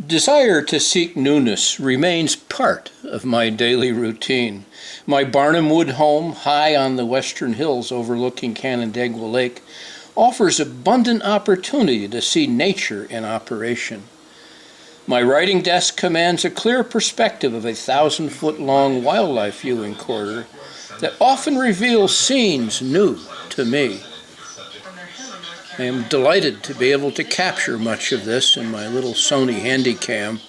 desire to seek newness remains part of my daily routine. My Barnum Wood home, high on the western hills overlooking Canandaigua Lake, offers abundant opportunity to see nature in operation. My writing desk commands a clear perspective of a 1,000-foot-long wildlife viewing corridor that often reveals scenes new to me. I am delighted to be able to capture much of this in my little Sony Handycam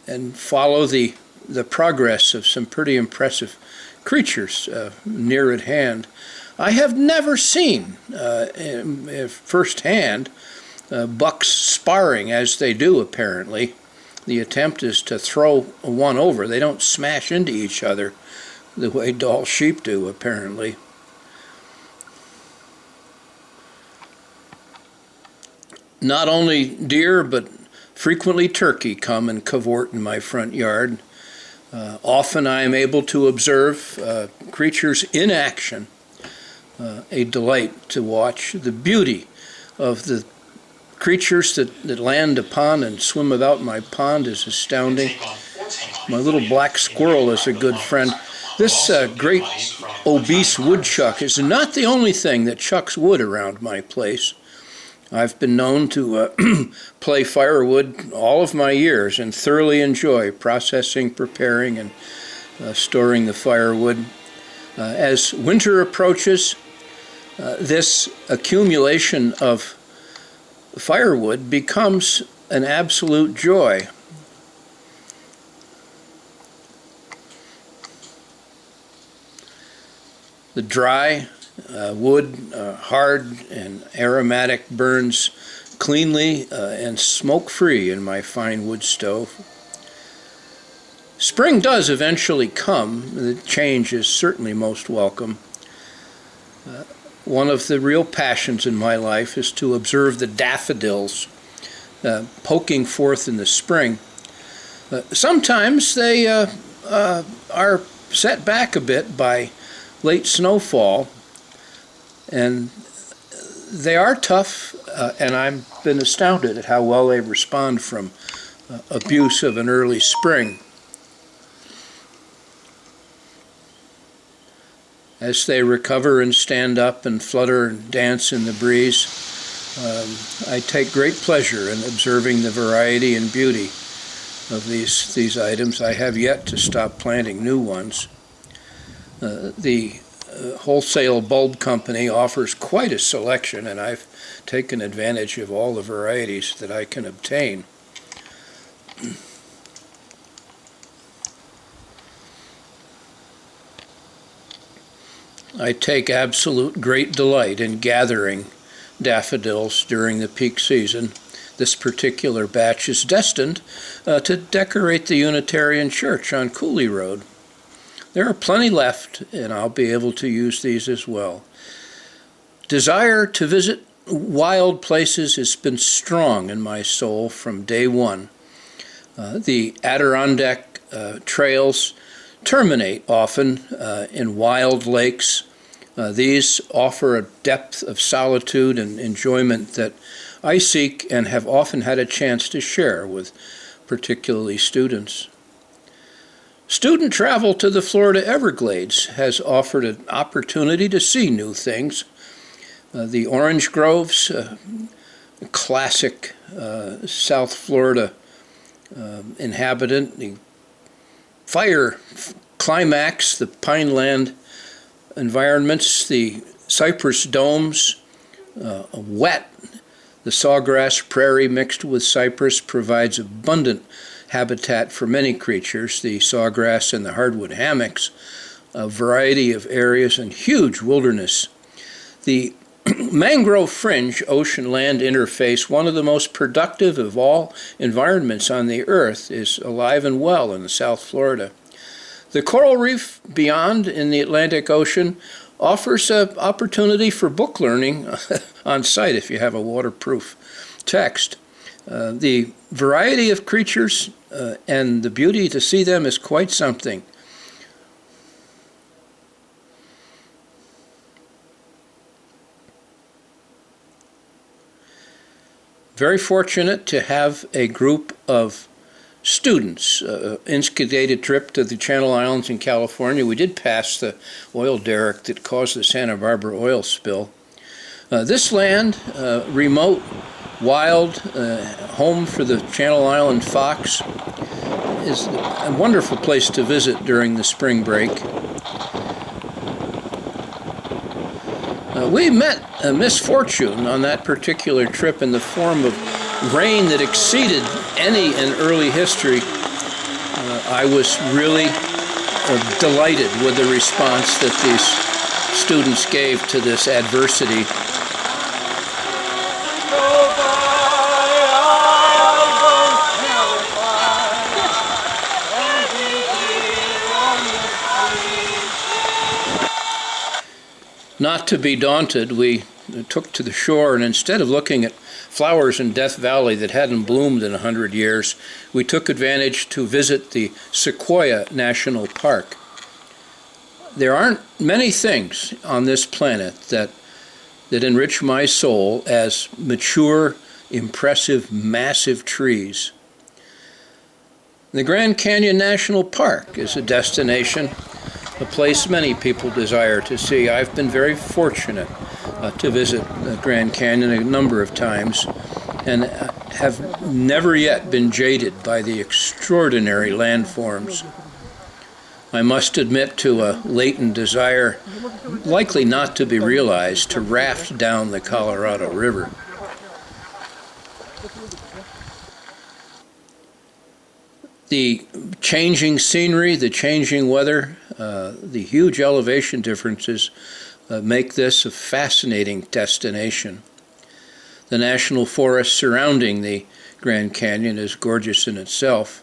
and follow the progress of some pretty impressive creatures near at hand. I have never seen firsthand bucks sparring as they do, apparently. The attempt is to throw one over. They don't smash into each other the way Dall sheep do, apparently. Not only deer, but frequently turkey come and cavort in my front yard. Often I am able to observe creatures in action, a delight to watch. The beauty of the creatures that land upon and swim about my pond is astounding. My little black squirrel is a good friend. This great obese woodchuck is not the only thing that chucks wood around my place. I've been known to play firewood all of my years and thoroughly enjoy processing, preparing, and storing the firewood. As winter approaches, this accumulation of firewood becomes an absolute joy. The dry wood, hard and aromatic, burns cleanly and smoke-free in my fine wood stove. Spring does eventually come. The change is certainly most welcome. One of the real passions in my life is to observe the daffodils poking forth in the spring. Sometimes they are set back a bit by late snowfall, and they are tough, and I've been astounded at how well they respond from abuse of an early spring. As they recover and stand up and flutter and dance in the breeze, I take great pleasure in observing the variety and beauty of these items. I have yet to stop planting new ones. The wholesale bulb company offers quite a selection, and I've taken advantage of all the varieties that I can obtain. I take absolute great delight in gathering daffodils during the peak season. This particular batch is destined to decorate the Unitarian Church on Cooley Road. There are plenty left, and I'll be able to use these as well. Desire to visit wild places has been strong in my soul from day one. The Adirondack trails terminate often in wild lakes. These offer a depth of solitude and enjoyment that I seek and have often had a chance to share with particularly students. Student travel to the Florida Everglades has offered an opportunity to see new things. The orange groves, classic South Florida inhabitant, the fire climax, the pineland environments, the cypress domes, wet. The sawgrass prairie mixed with cypress provides abundant habitat for many creatures, the sawgrass and the hardwood hammocks, a variety of areas, and huge wilderness. The mangrove fringe ocean-land interface, one of the most productive of all environments on the earth, is alive and well in South Florida. The coral reef beyond in the Atlantic Ocean offers an opportunity for book learning on site if you have a waterproof text. The variety of creatures and the beauty to see them is quite something. very fortunate to have a group of students instigated a trip to the Channel Islands in California. We did pass the oil derrick that caused the Santa Barbara oil spill. This land, remote, wild, home for the Channel Island fox, is a wonderful place to visit during the spring break. We met a misfortune on that particular trip in the form of rain that exceeded any in early history. I was really delighted with the response that these students gave to this adversity. Not to be daunted, we took to the shore, and instead of looking at flowers in Death Valley that hadn't bloomed in 100 years, we took advantage to visit the Sequoia National Park. There aren't many things on this planet that enrich my soul as mature, impressive, massive trees. The Grand Canyon National Park is a destination, a place many people desire to see. I've been very fortunate to visit the Grand Canyon a number of times and have never yet been jaded by the extraordinary landforms. I must admit to a latent desire, likely not to be realized, to raft down the Colorado River. The changing scenery, the changing weather, the huge elevation differences make this a fascinating destination. The national forest surrounding the Grand Canyon is gorgeous in itself.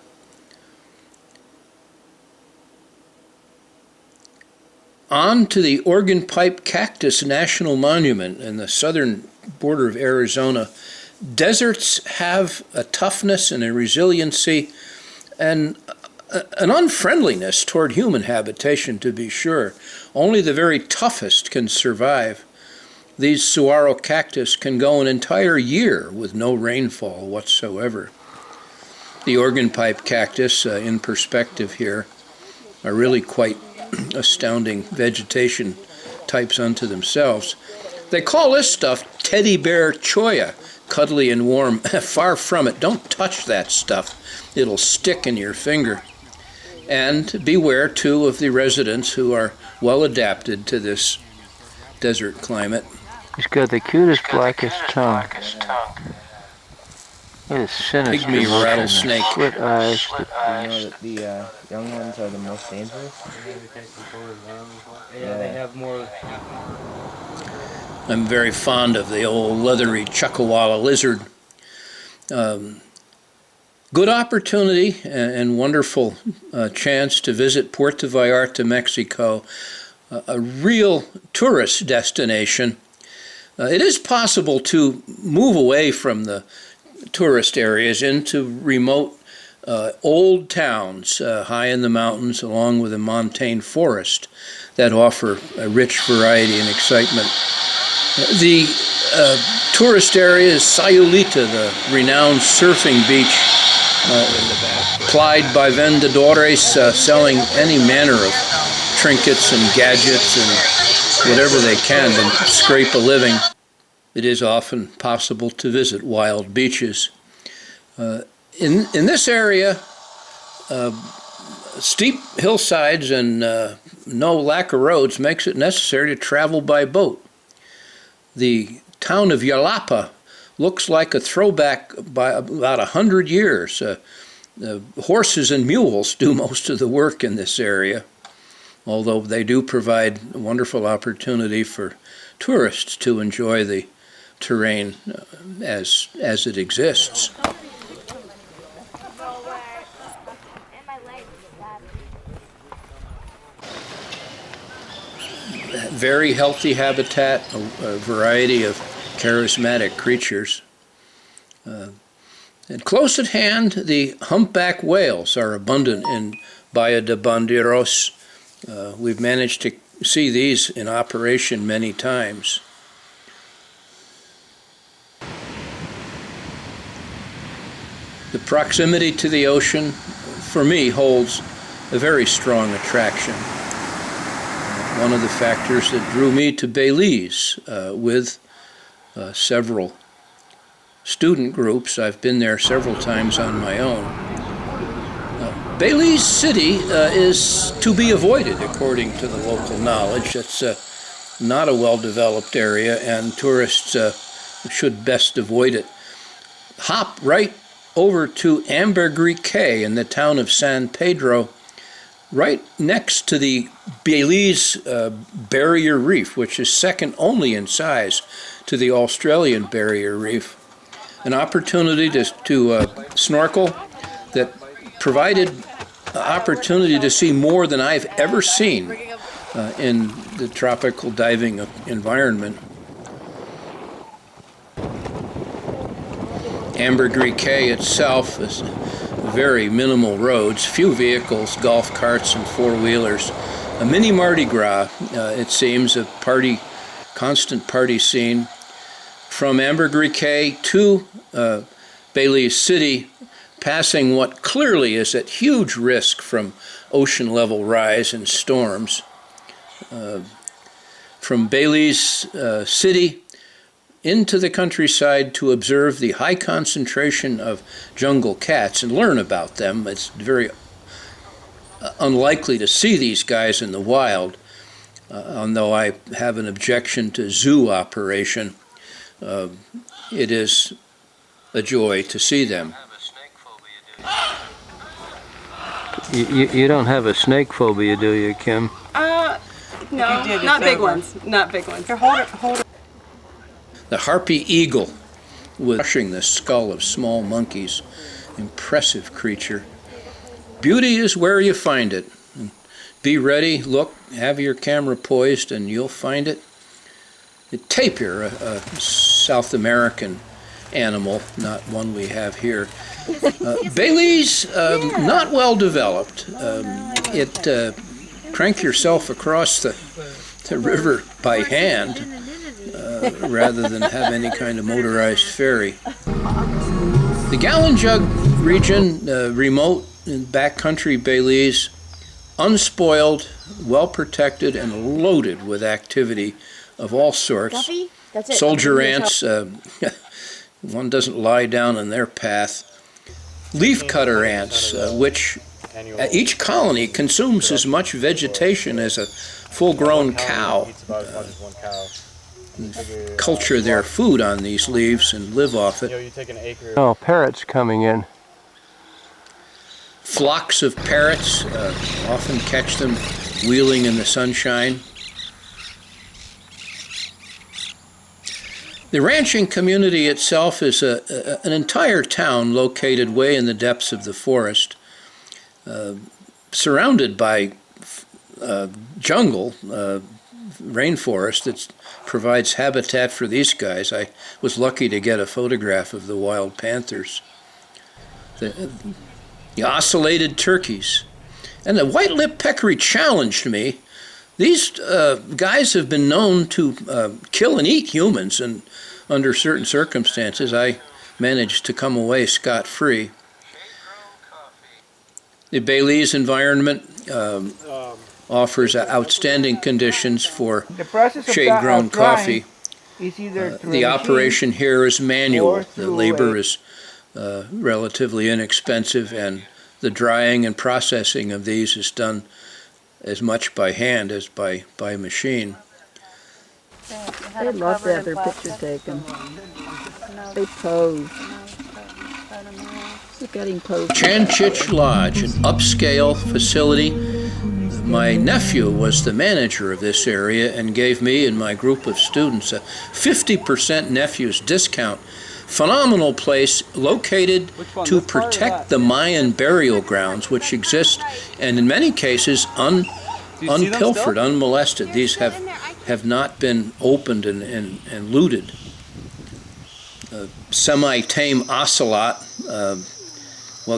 On to the Organ Pipe Cactus National Monument in the southern border of Arizona. Deserts have a toughness and a resiliency and an unfriendliness toward human habitation, to be sure. Only the very toughest can survive. These saguaro cactus can go an entire year with no rainfall whatsoever. The organ pipe cactus, in perspective here, are really quite astounding vegetation types unto themselves. They call this stuff teddy bear cholla, cuddly and warm. Far from it. Don't touch that stuff. It'll stick in your finger. And beware, too, of the residents who are well adapted to this desert climate. He's got the cutest, blackest tongue. It is sinister. Pygmy rattlesnake. Split eyes. You know that the young ones are the most dangerous? Yeah, they have more. I'm very fond of the old leathery Chuckawalla lizard. Good opportunity and wonderful chance to visit Puerto Vallarta, Mexico, a real tourist destination. It is possible to move away from the tourist areas into remote old towns high in the mountains along with a montane forest that offer a rich variety and excitement. The tourist area is Sayulita, the renowned surfing beach, plied by vendedores selling any manner of trinkets and gadgets and whatever they can to scrape a living. It is often possible to visit wild beaches. In this area, steep hillsides and no lack of roads makes it necessary to travel by boat. The town of Yalapa looks like a throwback by about 100 years. Horses and mules do most of the work in this area, although they do provide a wonderful opportunity for tourists to enjoy the terrain as it exists. Very healthy habitat, a variety of charismatic creatures. And close at hand, the humpback whales are abundant in Bahia de Bandeiros. We've managed to see these in operation many times. The proximity to the ocean, for me, holds a very strong attraction. One of the factors that drew me to Belize with several student groups. I've been there several times on my own. Belize City is to be avoided, according to the local knowledge. It's not a well-developed area, and tourists should best avoid it. Hop right over to Ambergris Cay in the town of San Pedro, right next to the Belize Barrier Reef, which is second only in size to the Australian Barrier Reef. An opportunity to snorkel that provided opportunity to see more than I've ever seen in the tropical diving environment. Ambergris Cay itself is very minimal roads, few vehicles, golf carts and four-wheelers. A mini Mardi Gras, it seems, a constant party scene. From Ambergris Cay to Belize City, passing what clearly is at huge risk from ocean level rise and storms. From Belize City into the countryside to observe the high concentration of jungle cats and learn about them. It's very unlikely to see these guys in the wild, although I have an objection to zoo operation. It is a joy to see them. You don't have a snake phobia, do you, Kim? No, not big ones. Not big ones. Here, hold it. The harpy eagle was crushing the skull of small monkeys. Impressive creature. Beauty is where you find it. Be ready, look, have your camera poised, and you'll find it. The tapir, a South American animal, not one we have here. Belize, not well developed. Crank yourself across the river by hand rather than have any kind of motorized ferry. The Gallon Jug region, remote and backcountry Belize, unspoiled, well protected, and loaded with activity of all sorts. Soldier ants, one doesn't lie down in their path. Leafcutter ants, which each colony consumes as much vegetation as a full-grown cow. Culture their food on these leaves and live off it. Oh, parrots coming in. Flocks of parrots, often catch them wheeling in the sunshine. The ranching community itself is an entire town located way in the depths of the forest, surrounded by jungle, rainforest that provides habitat for these guys. I was lucky to get a photograph of the wild panthers. The ocellated turkeys. And the white-lipped peccary challenged me. These guys have been known to kill and eat humans, and under certain circumstances I managed to come away scot-free. The Belize environment offers outstanding conditions for shade-grown coffee. The operation here is manual. The labor is relatively inexpensive, and the drying and processing of these is done as much by hand as by machine. They love to have their picture taken. They pose. Look at him pose. Chanchich Lodge, an upscale facility. My nephew was the manager of this area and gave me and my group of students a 50% nephew's discount. Phenomenal place located to protect the Mayan burial grounds, which exist and in many cases unpilfered, unmolested. These have not been opened and looted. Semi-tame ocelot,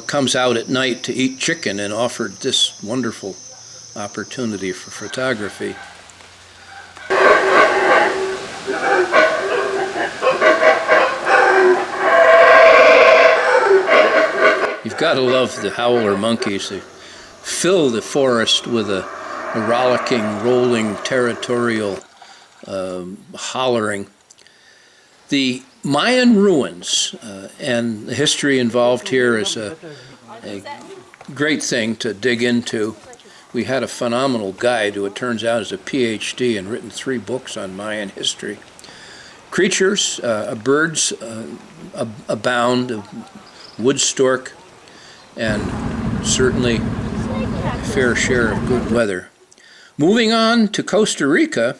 comes out at night to eat chicken and offered this wonderful opportunity for photography. Gotta love the howler monkeys. They fill the forest with a rollicking, rolling, territorial hollering. The Mayan ruins and the history involved here is a great thing to dig into. We had a phenomenal guide who, it turns out, is a PhD and written 3 books on Mayan history. Creatures, birds abound, wood stork, and certainly a fair share of good weather. Moving on to Costa Rica,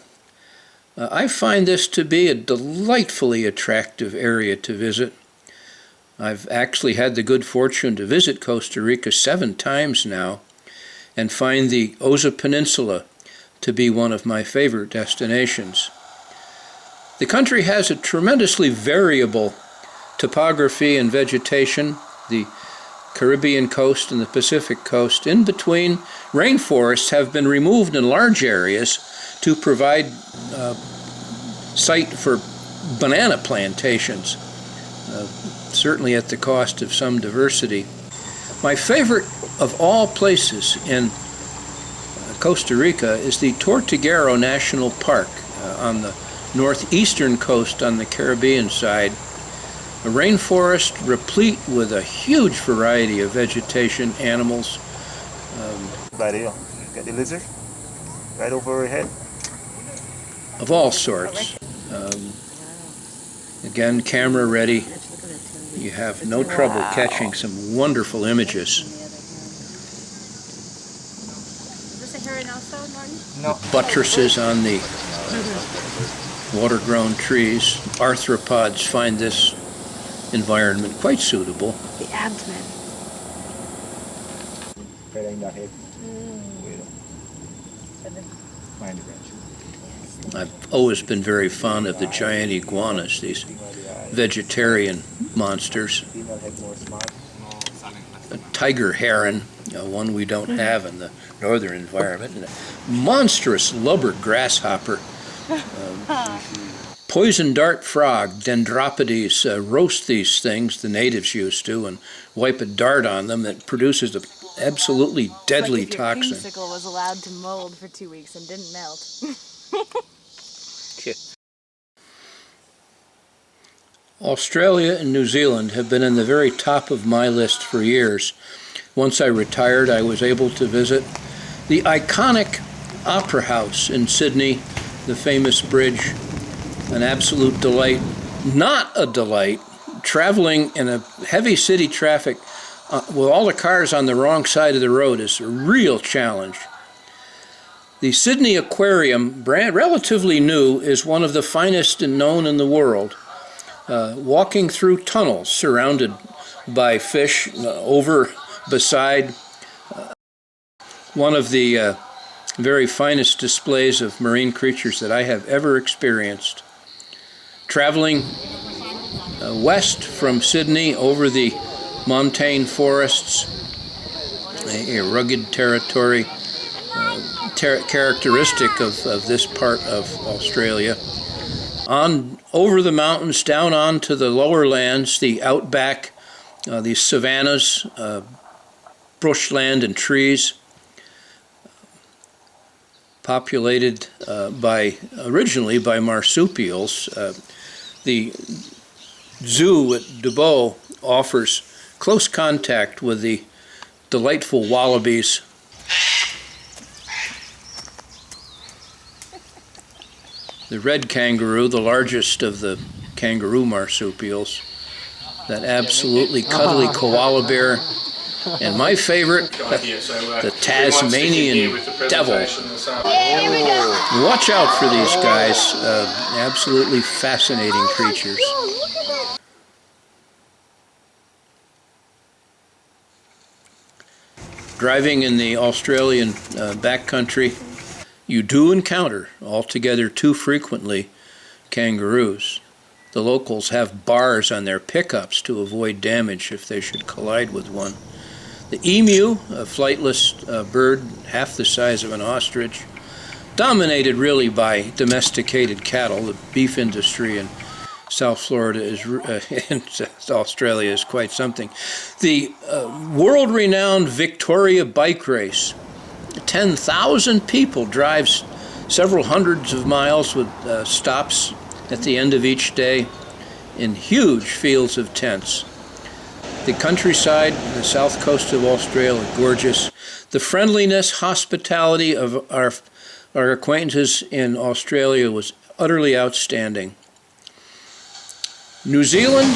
I find this to be a delightfully attractive area to visit. I've actually had the good fortune to visit Costa Rica 7 times now and find the Osa Peninsula to be one of my favorite destinations. The country has a tremendously variable topography and vegetation. The Caribbean coast and the Pacific coast, in between, rainforests have been removed in large areas to provide site for banana plantations, certainly at the cost of some diversity. My favorite of all places in Costa Rica is the Tortuguero National Park on the northeastern coast on the Caribbean side. A rainforest replete with a huge variety of vegetation, animals. Got the lizard right over her head. Of all sorts. Again, camera ready. You have no trouble catching some wonderful images. Is this a heron also, Martin? No. The buttresses on the water-grown trees. Arthropods find this environment quite suitable. The abdomen. Right in that head. I've always been very fond of the giant iguanas, these vegetarian monsters. A tiger heron, one we don't have in the northern environment, and a monstrous lubber grasshopper. Poison dart frog, Dendropides, roast these things, the natives used to, and wipe a dart on them that produces an absolutely deadly it's like if toxin. Your creamsicle was allowed to mold for 2 weeks and didn't melt. Australia and New Zealand have been in the very top of my list for years. Once I retired, I was able to visit the iconic Opera House in Sydney, the famous bridge, an absolute delight. Not a delight, traveling in a heavy city traffic with all the cars on the wrong side of the road is a real challenge. The Sydney Aquarium, relatively new, is one of the finest and known in the world. Walking through tunnels surrounded by fish, beside one of the very finest displays of marine creatures that I have ever experienced. Traveling west from Sydney over the montane forests, a rugged territory characteristic of this part of Australia. On over the mountains, down onto the lower lands, the outback, the savannas, bushland and trees, populated originally by marsupials. The zoo at Dubbo offers close contact with the delightful wallabies. The red kangaroo, the largest of the kangaroo marsupials, that absolutely cuddly koala bear, and my favorite, the Tasmanian devil. Watch out for these guys, absolutely fascinating creatures. Driving in the Australian backcountry, you do encounter, altogether too frequently, kangaroos. The locals have bars on their pickups to avoid damage if they should collide with one. The emu, a flightless bird, half the size of an ostrich, dominated really by domesticated cattle. The beef industry in South Florida is, and Australia is quite something. The world-renowned Victoria bike race. 10,000 people drives several hundreds of miles with stops at the end of each day in huge fields of tents. The countryside, the south coast of Australia, gorgeous. The friendliness, hospitality of our acquaintances in Australia was utterly outstanding. New Zealand,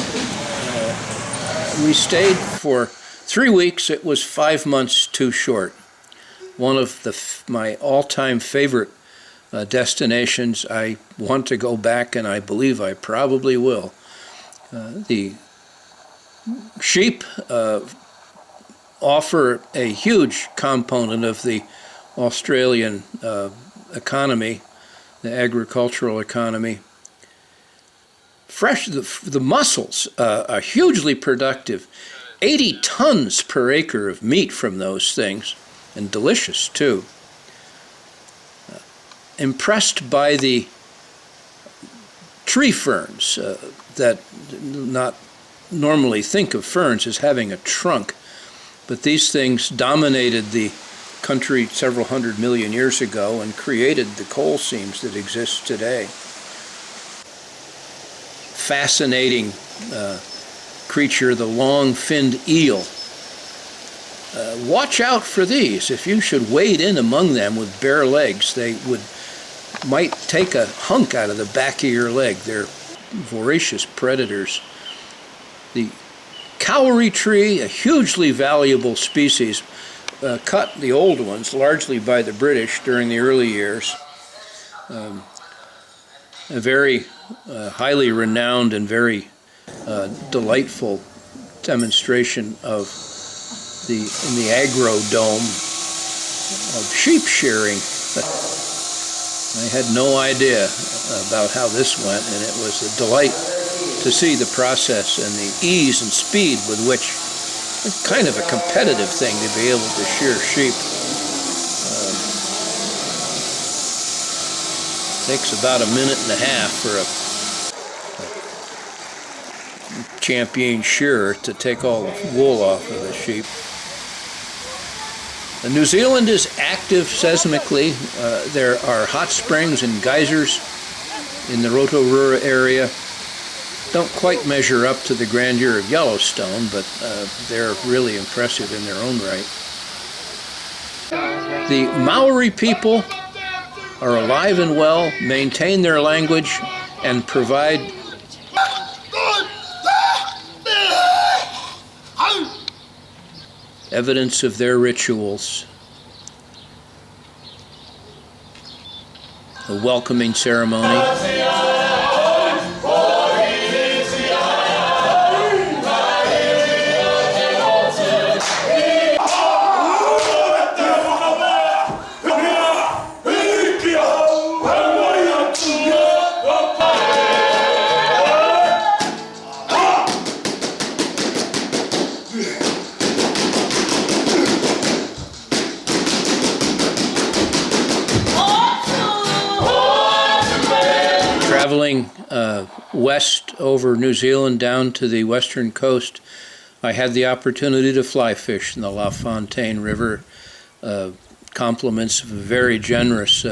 we stayed for 3 weeks. It was 5 months too short. One of my all-time favorite destinations. I want to go back, and I believe I probably will. The sheep offer a huge component of the Australian economy, the agricultural economy. Fresh, the mussels are hugely productive. 80 tons per acre of meat from those things, and delicious too. Impressed by the tree ferns that not normally think of ferns as having a trunk, but these things dominated the country several hundred million years ago and created the coal seams that exist today. Fascinating creature, the long-finned eel. Watch out for these. If you should wade in among them with bare legs, they might take a hunk out of the back of your leg. They're voracious predators. The cowrie tree, a hugely valuable species, cut, the old ones, largely by the British during the early years. A very highly renowned and very delightful demonstration of in the agro-dome of sheep shearing. I had no idea about how this went, and it was a delight to see the process and the ease and speed with which, kind of a competitive thing to be able to shear sheep. Takes about a minute and a half for a champion shearer to take all the wool off of the sheep. New Zealand is active seismically. There are hot springs and geysers in the Rotorua area. Don't quite measure up to the grandeur of Yellowstone, but they're really impressive in their own right. The Maori people are alive and well, maintain their language, and provide evidence of their rituals. A welcoming ceremony. Traveling west over New Zealand down to the western coast, I had the opportunity to fly fish in the La Fontaine River. Compliments of a very generous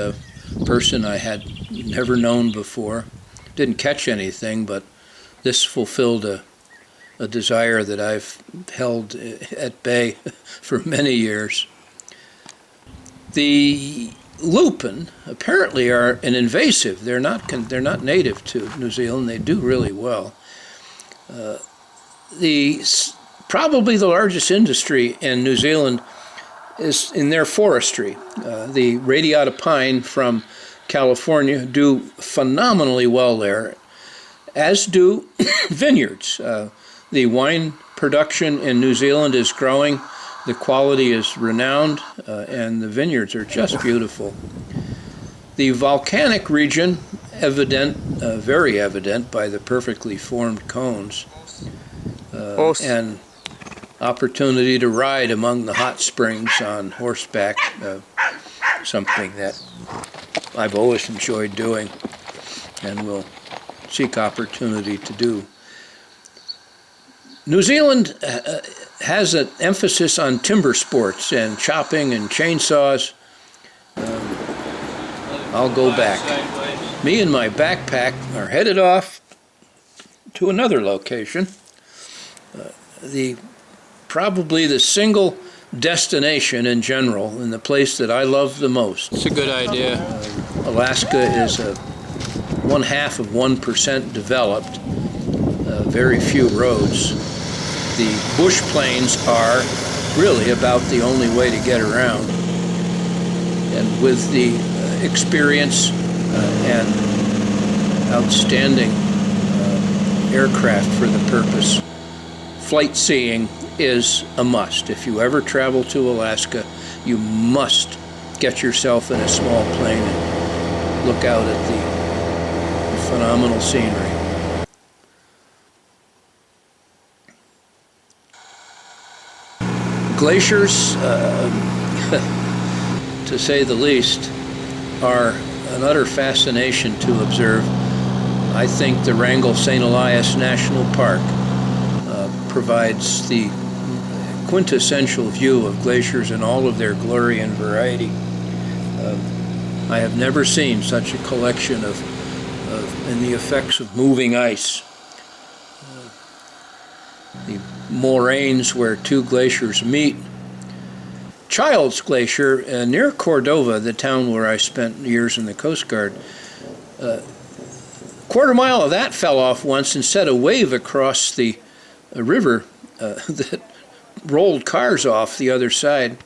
person I had never known before. Didn't catch anything, but this fulfilled a desire that I've held at bay for many years. The lupin apparently are an invasive. They're not native to New Zealand. They do really well. Probably the largest industry in New Zealand is in their forestry. The radiata pine from California do phenomenally well there, as do vineyards. The wine production in New Zealand is growing. The quality is renowned, and the vineyards are just beautiful. The volcanic region, very evident by the perfectly formed cones, and opportunity to ride among the hot springs on horseback, something that I've always enjoyed doing and will seek opportunity to do. New Zealand has an emphasis on timber sports and chopping and chainsaws. I'll go back. Me and my backpack are headed off to another location. Probably the single destination in general, and the place that I love the most. It's a good idea. Alaska is 0.5% developed, very few roads. The bush plains are really about the only way to get around. And with the experience and outstanding aircraft for the purpose, flight seeing is a must. If you ever travel to Alaska, you must get yourself in a small plane and look out at the phenomenal scenery. Glaciers, to say the least, are an utter fascination to observe. I think the Wrangell St. Elias National Park provides the quintessential view of glaciers in all of their glory and variety. I have never seen such a collection of and the effects of moving ice. The moraines where two glaciers meet. Childs Glacier near Cordova, the town where I spent years in the Coast Guard, quarter mile of that fell off once and set a wave across the river that rolled cars off the other side.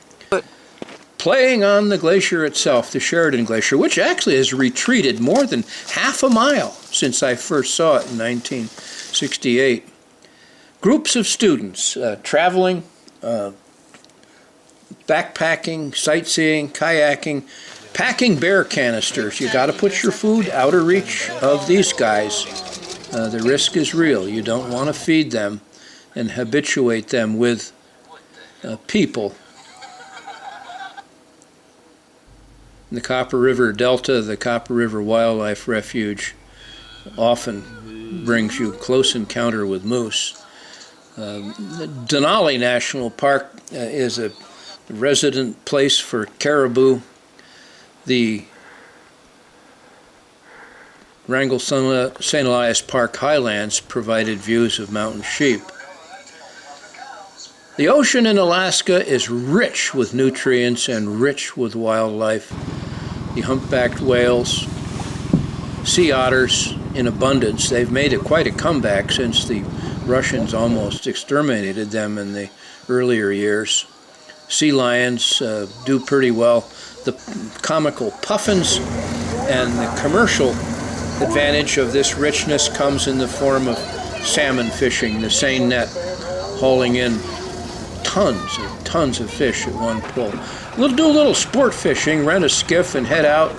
Playing on the glacier itself, the Sheridan Glacier, which actually has retreated more than half a mile since I first saw it in 1968. Groups of students traveling, backpacking, sightseeing, kayaking, packing bear canisters. You got to put your food out of reach of these guys. The risk is real. You don't want to feed them and habituate them with people. In the Copper River Delta, the Copper River Wildlife Refuge often brings you close encounter with moose. Denali National Park is a resident place for caribou. The Wrangell St. Elias Park Highlands provided views of mountain sheep. The ocean in Alaska is rich with nutrients and rich with wildlife. The humpbacked whales, sea otters in abundance. They've made it quite a comeback since the Russians almost exterminated them in the earlier years. Sea lions do pretty well. The comical puffins and the commercial advantage of this richness comes in the form of salmon fishing, the seine net hauling in tons and tons of fish at one pull. We'll do a little sport fishing, rent a skiff and head out,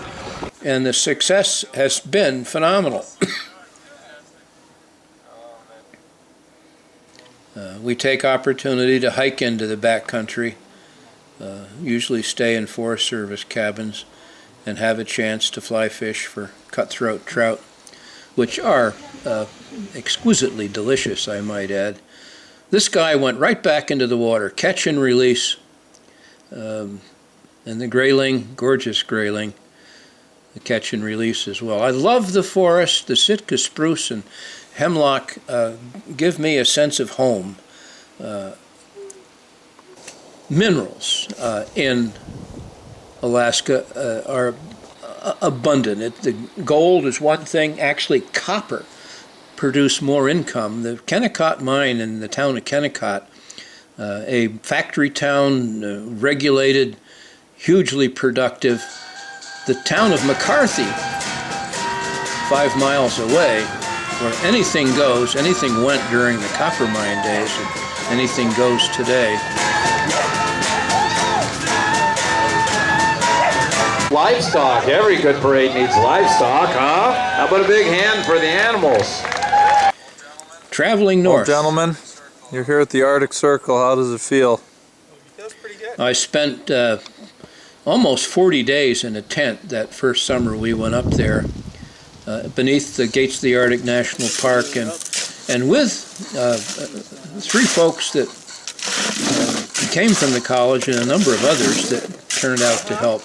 and the success has been phenomenal. We take opportunity to hike into the backcountry, usually stay in Forest Service cabins, and have a chance to fly fish for cutthroat trout, which are exquisitely delicious, I might add. This guy went right back into the water, catch and release, and the grayling, gorgeous grayling, the catch and release as well. I love the forest. The Sitka spruce and hemlock give me a sense of home. Minerals in Alaska are abundant. The gold is one thing. Actually, copper produce more income. The Kennecott mine in the town of Kennecott, a factory town, regulated, hugely productive. The town of McCarthy, 5 miles away, where anything goes, anything went during the copper mine days, and anything goes today. Livestock. Every good parade needs livestock, huh? How about a big hand for the animals? Traveling north. Well, gentlemen, you're here at the Arctic Circle. How does it feel? Feels pretty good. I spent almost 40 days in a tent that first summer we went up there. beneath the gates of the Arctic National Park, and with three folks that came from the college and a number of others that turned out to help.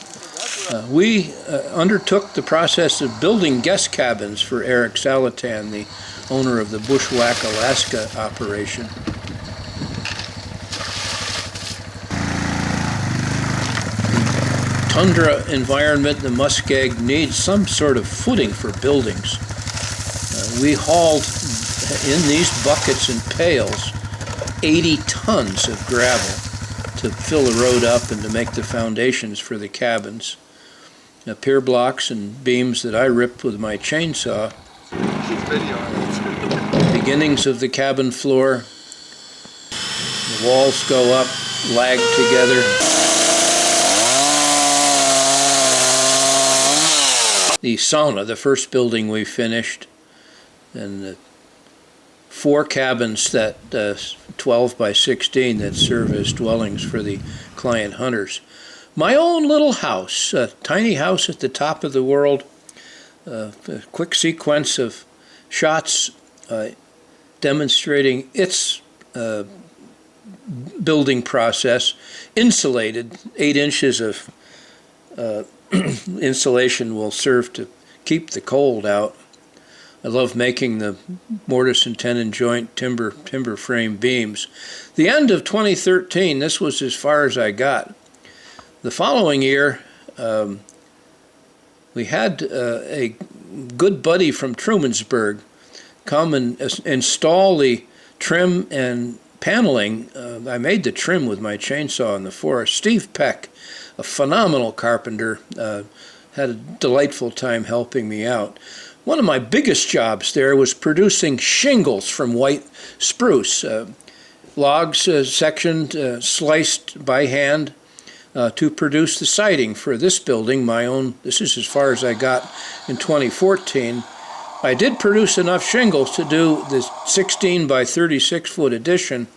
We undertook the process of building guest cabins for Eric Salatan, the owner of the Bushwhack Alaska operation. The tundra environment, the muskeg, needs some sort of footing for buildings. We hauled in these buckets and pails 80 tons of gravel to fill the road up and to make the foundations for the cabins. Pier blocks and beams that I ripped with my chainsaw. Beginnings of the cabin floor. The walls go up, lag together. The sauna, the first building we finished, and the 4 cabins that 12 by 16 that serve as dwellings for the client hunters. My own little house, a tiny house at the top of the world, a quick sequence of shots demonstrating its building process, insulated. 8 inches of insulation will serve to keep the cold out. I love making the mortise and tenon joint timber frame beams. The end of 2013, this was as far as I got. The following year, we had a good buddy from Trumansburg come and install the trim and paneling. I made the trim with my chainsaw in the forest. Steve Peck, a phenomenal carpenter, had a delightful time helping me out. One of my biggest jobs there was producing shingles from white spruce, logs sectioned, sliced by hand, to produce the siding for this building, my own. This is as far as I got in 2014. I did produce enough shingles to do the 16 by 36 foot addition,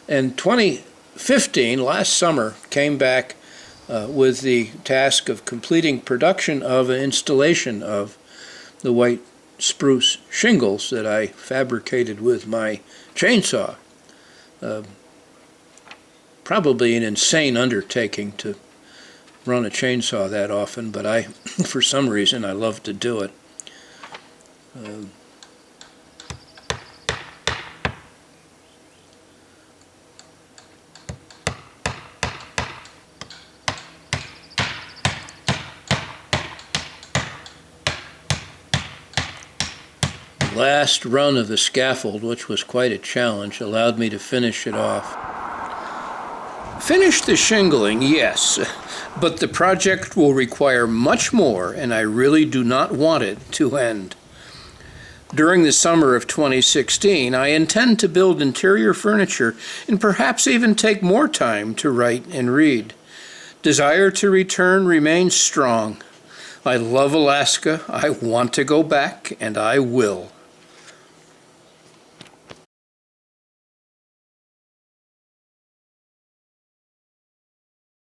and 2015, last summer, came back with the task of completing production of an installation of the white spruce shingles that I fabricated with my chainsaw. Probably an insane undertaking to run a chainsaw that often, but for some reason, I love to do it. The last run of the scaffold, which was quite a challenge, allowed me to finish it off. Finish the shingling, yes, but the project will require much more, and I really do not want it to end. During the summer of 2016, I intend to build interior furniture and perhaps even take more time to write and read. Desire to return remains strong. I love Alaska, I want to go back, and I will.